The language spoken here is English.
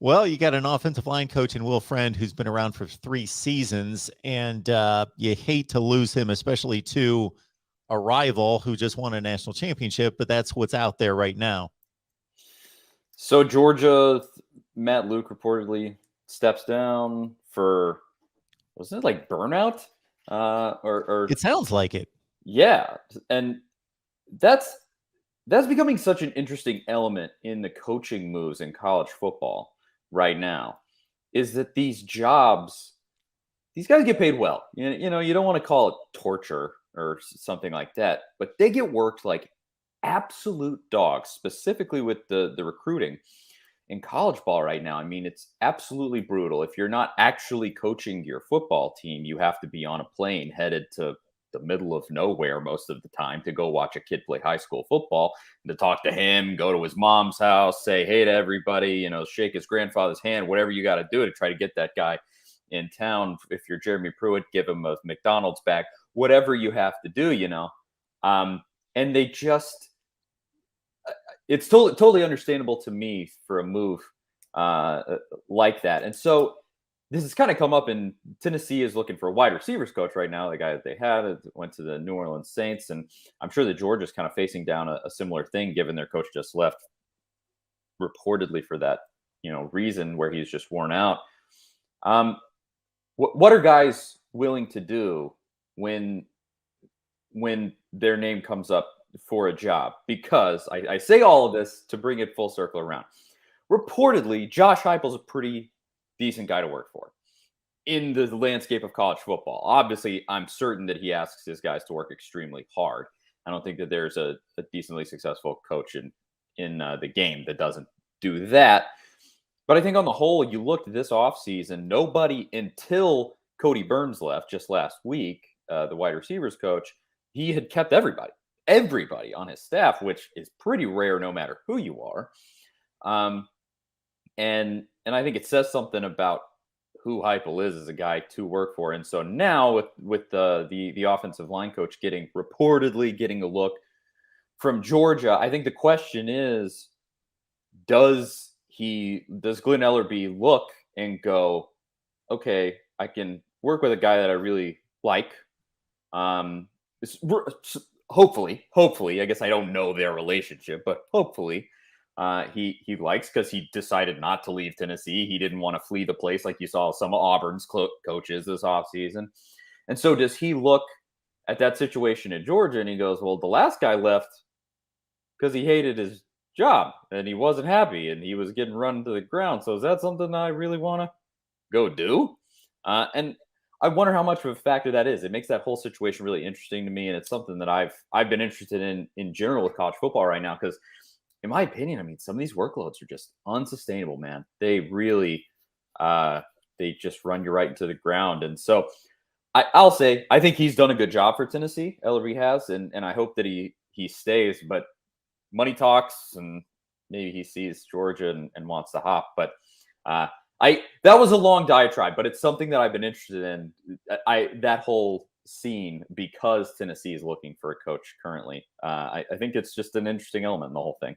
Well, you got an offensive line coach in Will Friend who's been around for 3 seasons, and you hate to lose him, especially to a rival who just won a national championship, but that's what's out there right now. So Georgia, Matt Luke reportedly steps down for, wasn't it like burnout? Or It sounds like it. Yeah, and that's becoming such an interesting element in the coaching moves in college football right now. Is that these jobs, these guys get paid well. You don't want to call it torture or something like that, but they get worked like absolute dogs, specifically with the recruiting in college ball right now. I mean, it's absolutely brutal. If you're not actually coaching your football team, you have to be on a plane headed to the middle of nowhere most of the time to go watch a kid play high school football, and to talk to him, go to his mom's house, say hey to everybody, shake his grandfather's hand, whatever you got to do to try to get that guy in town. If you're Jeremy Pruitt, give him a McDonald's bag, whatever you have to do. And they just, it's totally understandable to me for a move like that. And so this has kind of come up, in Tennessee is looking for a wide receivers coach right now. The guy that they had went to the New Orleans Saints, and I'm sure that Georgia's kind of facing down a similar thing, given their coach just left reportedly for that reason, where he's just worn out. What are guys willing to do when their name comes up for a job? Because I say all of this to bring it full circle around. Reportedly, Josh Heupel's a pretty decent guy to work for in the landscape of college football. Obviously, I'm certain that he asks his guys to work extremely hard. I don't think that there's a decently successful coach in the game that doesn't do that. But I think on the whole, you looked this offseason, nobody until Cody Burns left just last week, the wide receivers coach, he had kept everybody on his staff, which is pretty rare no matter who you are. And I think it says something about who Heupel is as a guy to work for. And so now with the offensive line coach reportedly getting a look from Georgia, I think the question is, does Glen Elarbee look and go, okay, I can work with a guy that I really like. Hopefully, I guess I don't know their relationship, but hopefully he likes, because he decided not to leave Tennessee. He didn't want to flee the place like you saw some of Auburn's coaches this offseason. And so does he look at that situation in Georgia and he goes, well, the last guy left because he hated his job and he wasn't happy and he was getting run to the ground. So is that something that I really want to go do? And I wonder how much of a factor that is. It makes that whole situation really interesting to me, and it's something that I've been interested in general with college football right now, because in my opinion, I mean, some of these workloads are just unsustainable, man. They really they just run you right into the ground. And so I'll say I think he's done a good job for Tennessee. Elarbee has, and I hope that he stays. But money talks, and maybe he sees Georgia and wants to hop. But that was a long diatribe, but it's something that I've been interested in. That whole scene, because Tennessee is looking for a coach currently. I think it's just an interesting element in the whole thing.